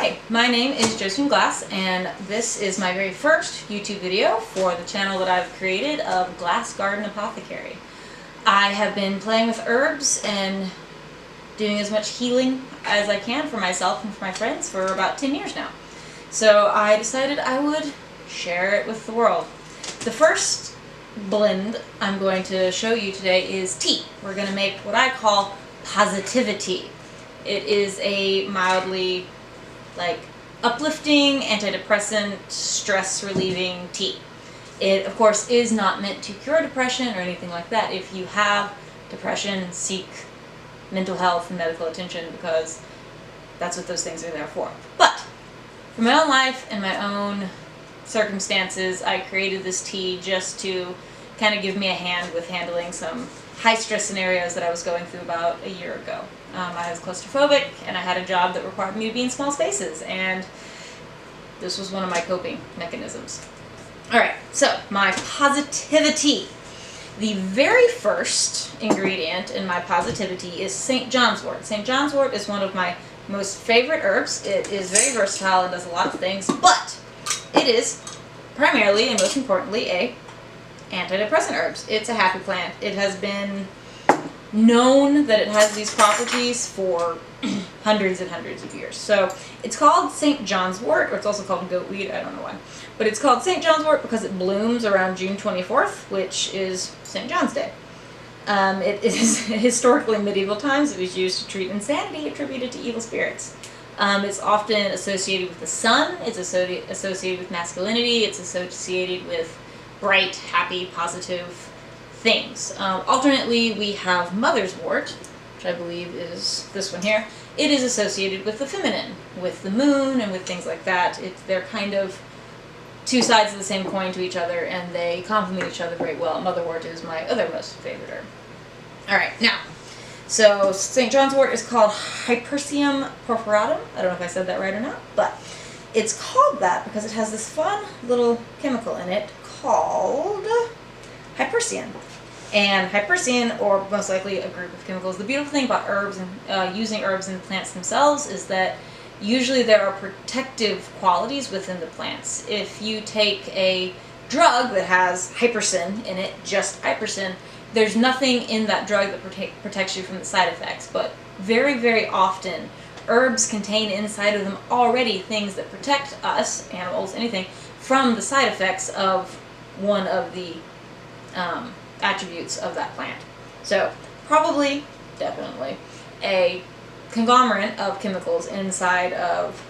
Hi, my name is Josephine Glass, and this is my very first YouTube video for the channel that I've created of Glass Garden Apothecary. I have been playing with herbs and doing as much healing as I can for myself and for my friends for about 10 years now. So I decided I would share it with the world. The first blend I'm going to show you today is tea. We're going to make what I call PositiviTEA. It is a mildly uplifting, antidepressant, stress relieving tea. It of course is not meant to cure depression or anything like that. If you have depression, seek mental health and medical attention, because that's what those things are there for. But for my own life and my own circumstances, I created this tea just to kind of give me a hand with handling some high stress scenarios that I was going through about a year ago. I was claustrophobic and I had a job that required me to be in small spaces, and this was one of my coping mechanisms. Alright, so my PositiviTEA. The very first ingredient in my PositiviTEA is St. John's Wort. St. John's Wort is one of my most favorite herbs. It is very versatile and does a lot of things, but it is primarily and most importantly a antidepressant herb. It's a happy plant. It has been known that it has these properties for hundreds and hundreds of years. So it's called St. John's Wort, or it's also called goatweed, I don't know why. But it's called St. John's Wort because it blooms around June 24th, which is St. John's Day. It is historically in medieval times. It was used to treat insanity attributed to evil spirits. It's often associated with the sun. It's associated with masculinity. It's associated with bright, happy, positive things. Alternately, we have Mother's Wort, which I believe is this one here. It is associated with the feminine, with the moon and with things like that. They're kind of two sides of the same coin to each other, and they complement each other very well. Mother Wort is my other most favorite herb. Alright, now, so St. John's Wort is called Hypericum porphyratum. I don't know if I said that right or not, but it's called that because it has this fun little chemical in it called hypericin. And hypericin, or most likely a group of chemicals, the beautiful thing about herbs and using herbs in the plants themselves is that usually there are protective qualities within the plants. If you take a drug that has hypericin in it, just hypericin, there's nothing in that drug that protects you from the side effects. But very, very often, herbs contain inside of them already things that protect us, animals, anything, from the side effects of one of the attributes of that plant. So probably, definitely, a conglomerate of chemicals inside of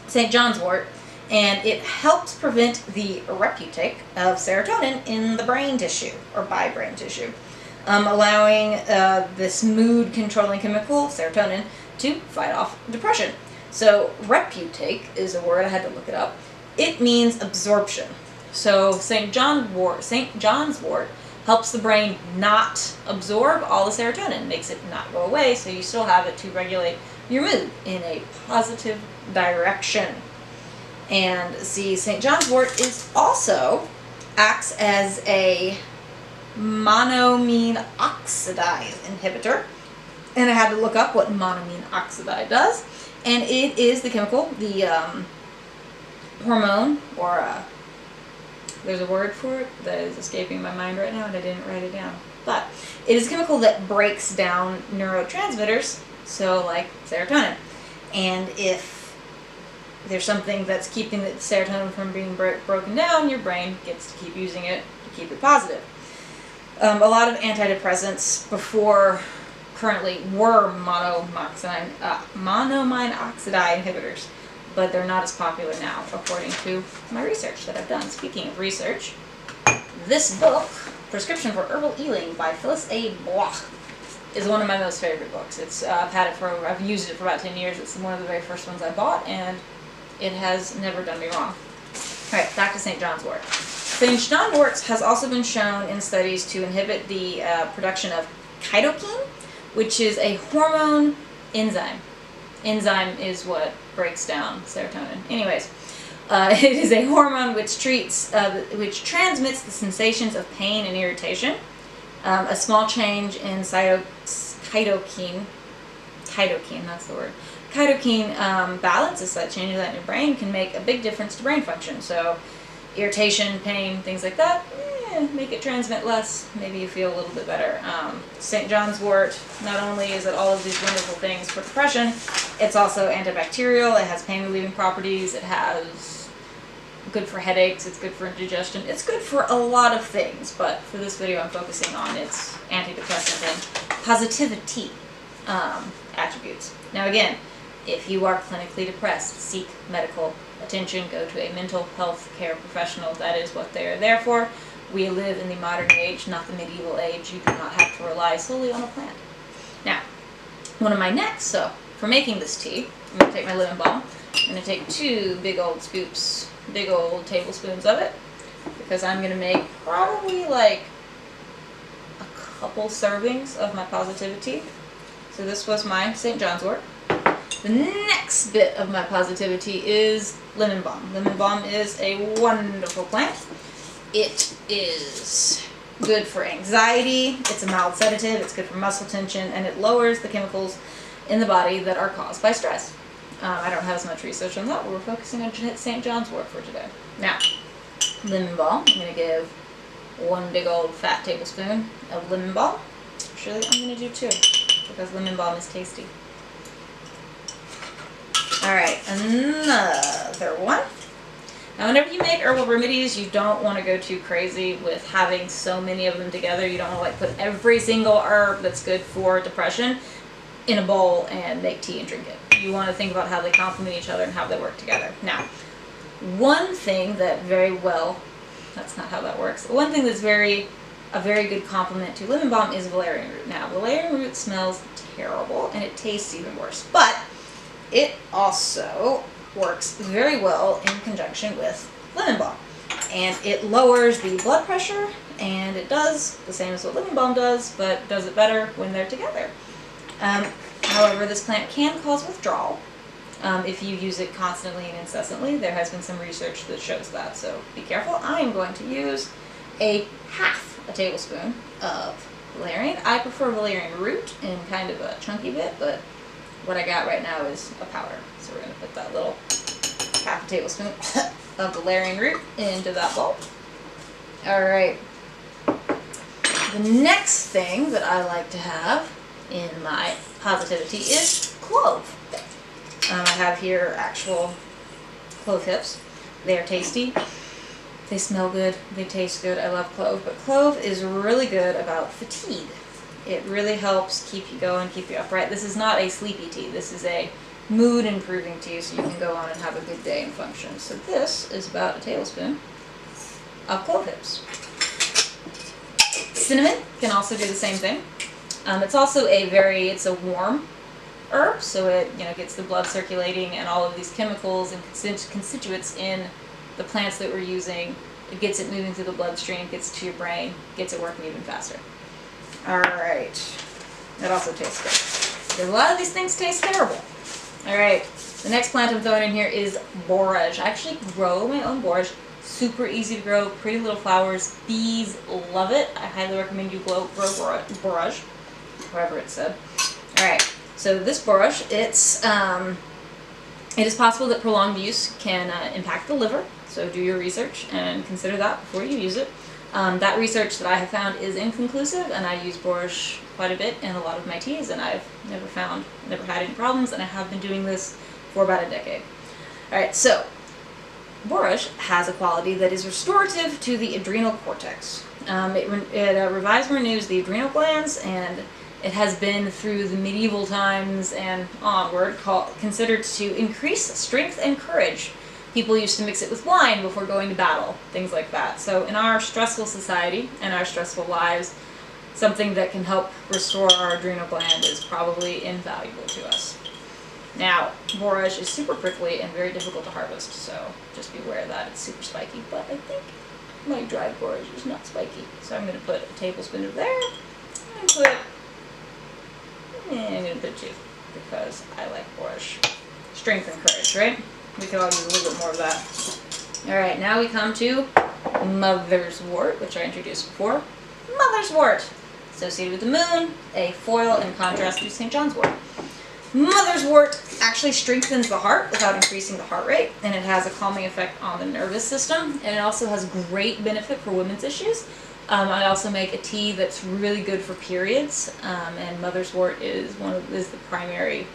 St. John's Wort, and it helps prevent the reuptake of serotonin in the brain tissue, or by brain tissue, allowing this mood-controlling chemical, serotonin, to fight off depression. So reuptake is a word, I had to look it up. It means absorption. So St. John's Wort helps the brain not absorb all the serotonin, makes it not go away, so you still have it to regulate your mood in a positive direction. And see, St. John's Wort is also acts as a monoamine oxidase inhibitor, and I had to look up what monoamine oxidase does, and it is the chemical, the hormone, or there's a word for it that is escaping my mind right now and I didn't write it down. But it is a chemical that breaks down neurotransmitters, so like serotonin. And if there's something that's keeping the serotonin from being broken down, your brain gets to keep using it to keep it positive. A lot of antidepressants before currently were monoamine oxidase inhibitors, but they're not as popular now, according to my research that I've done. Speaking of research, this book, Prescription for Herbal Healing by Phyllis A. Bloch, is one of my most favorite books. I've used it for about 10 years. It's one of the very first ones I bought, and it has never done me wrong. Alright, back to St. John's Wort. St. John's Wort has also been shown in studies to inhibit the production of cytokine, which is a hormone enzyme. Enzyme is what breaks down serotonin. Anyways, it is a hormone which transmits the sensations of pain and irritation. A small change in cytokine, that's the word, Cytokine balance, a slight change of that in your brain, can make a big difference to brain function. So irritation, pain, things like that, make it transmit less. Maybe you feel a little bit better. St. John's wort, not only is it all of these wonderful things for depression, it's also antibacterial, it has pain relieving properties, it has good for headaches, it's good for indigestion, it's good for a lot of things, but for this video I'm focusing on its antidepressant and PositiviTEA attributes. Now again, if you are clinically depressed, seek medical attention, go to a mental health care professional. That is what they are there for. We live in the modern age, not the medieval age. You do not have to rely solely on a plant. Now, one of my next, so for making this tea, I'm going to take my lemon balm. I'm going to take 2 big old scoops, big old tablespoons of it, because I'm going to make probably like a couple servings of my PositiviTEA. So this was my St. John's wort. The next bit of my PositiviTEA is lemon balm. Lemon balm is a wonderful plant. It is good for anxiety, it's a mild sedative, it's good for muscle tension, and it lowers the chemicals in the body that are caused by stress. I don't have as much research on that, but we're focusing on St. John's wort for today. Now, lemon balm, I'm going to give 1 big old fat tablespoon of lemon balm. Actually, I'm going to do 2, because lemon balm is tasty. Alright, another one. Now whenever you make herbal remedies, you don't want to go too crazy with having so many of them together. You don't want to like put every single herb that's good for depression in a bowl and make tea and drink it. You want to think about how they complement each other and how they work together. Now, one thing that that's not how that works. One thing that's a very good complement to lemon balm is valerian root. Now, valerian root smells terrible and it tastes even worse, but it also works very well in conjunction with lemon balm. And it lowers the blood pressure, and it does the same as what lemon balm does, but does it better when they're together. However, this plant can cause withdrawal if you use it constantly and incessantly. There has been some research that shows that, so be careful. I am going to use half a tablespoon of valerian. I prefer valerian root in kind of a chunky bit, but what I got right now is a powder. So we're going to put that little half a tablespoon of valerian root into that bowl. Alright. The next thing that I like to have in my PositiviTEA is clove. I have here actual clove hips. They are tasty. They smell good. They taste good. I love clove. But clove is really good about fatigue. It really helps keep you going, keep you upright. This is not a sleepy tea. This is a mood improving tea, so you can go on and have a good day and function. So this is about a tablespoon of clove hips. Cinnamon can also do the same thing. It's also it's a warm herb, so it gets the blood circulating and all of these chemicals and constituents in the plants that we're using. It gets it moving through the bloodstream, gets it to your brain, gets it working even faster. Alright, it also tastes good. Because a lot of these things taste terrible. Alright, the next plant I'm throwing in here is borage. I actually grow my own borage. Super easy to grow, pretty little flowers. Bees love it. I highly recommend you grow borage, however it's said. Alright, so this borage, it is possible that prolonged use can impact the liver, so do your research and consider that before you use it. That research that I have found is inconclusive, and I use borage quite a bit in a lot of my teas, and I've never had any problems, and I have been doing this for about a decade. Alright, so borage has a quality that is restorative to the adrenal cortex. It revives and renews the adrenal glands, and it has been through the medieval times and onward considered to increase strength and courage. People used to mix it with wine before going to battle, things like that. So in our stressful society and our stressful lives, something that can help restore our adrenal gland is probably invaluable to us. Now, borage is super prickly and very difficult to harvest, so just be aware of that. It's super spiky, but I think my dried borage is not spiky. So I'm going to put a tablespoon of there, and I'm going to put 2, because I like borage. Strength and courage, right? We could all use a little bit more of that. Alright, now we come to mother's wort, which I introduced before. Mother's wort, associated with the moon, a foil in contrast to St. John's wort. Mother's wort actually strengthens the heart without increasing the heart rate, and it has a calming effect on the nervous system, and it also has great benefit for women's issues. I also make a tea that's really good for periods, and mother's wort is the primary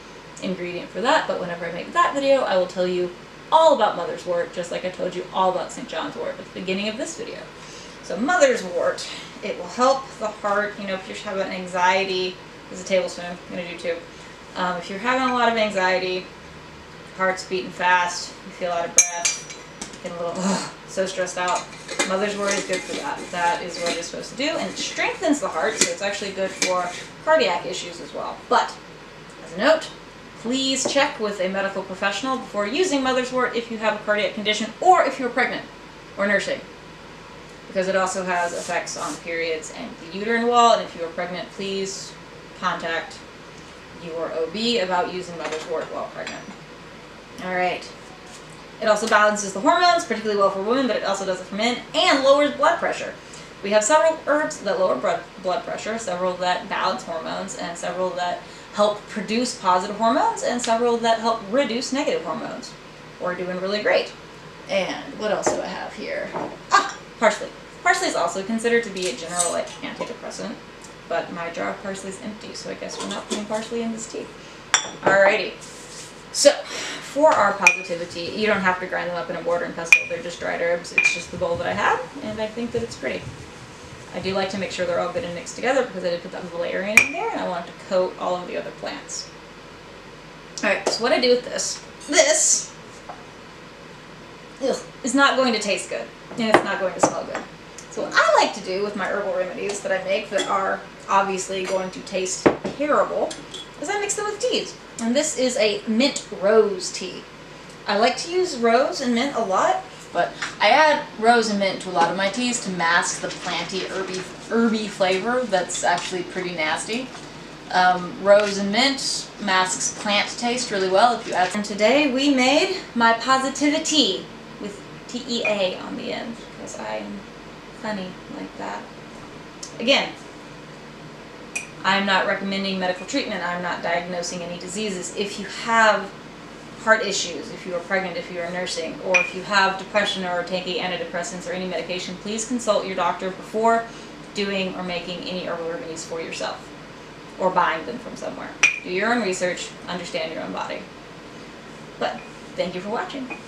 ingredient for that. But whenever I make that video, I will tell you all about mother's wort, just like I told you all about St. John's wort at the beginning of this video. So mother's wort, it will help the heart. You know, if you're having anxiety, there's a tablespoon. I'm gonna do 2. If you're having a lot of anxiety, heart's beating fast, you feel out of breath, get a little so stressed out, mother's wort is good for that. That is what it's supposed to do, and it strengthens the heart, so it's actually good for cardiac issues as well. But as a note, please check with a medical professional before using mother's wort if you have a cardiac condition or if you're pregnant or nursing, because it also has effects on periods and the uterine wall. And if you are pregnant, please contact your OB about using mother's wort while pregnant. Alright. It also balances the hormones, particularly well for women, but it also does it for men, and lowers blood pressure. We have several herbs that lower blood pressure, several that balance hormones, and several that help produce positive hormones, and several that help reduce negative hormones. We're doing really great. And what else do I have here? Parsley. Parsley is also considered to be a general antidepressant, but my jar of parsley is empty, so I guess we're not putting parsley in this tea. Alrighty. So, for our PositiviTEA, you don't have to grind them up in a mortar and pestle. They're just dried herbs. It's just the bowl that I have, and I think that it's pretty. I do like to make sure they're all good and mixed together because I did put that Valerian in there, and I want to coat all of the other plants. Alright, so what I do with this is not going to taste good, and it's not going to smell good. So what I like to do with my herbal remedies that I make that are obviously going to taste terrible is I mix them with teas. And this is a mint rose tea. I like to use rose and mint a lot, but I add rose and mint to a lot of my teas to mask the planty, herby flavor that's actually pretty nasty. Rose and mint masks plant taste really well if you add. And today we made my PositiviTEA with TEA on the end because I am funny like that. Again, I'm not recommending medical treatment. I'm not diagnosing any diseases. If you have heart issues, if you are pregnant, if you are nursing, or if you have depression or taking antidepressants or any medication, please consult your doctor before doing or making any herbal remedies for yourself or buying them from somewhere. Do your own research, understand your own body. But thank you for watching.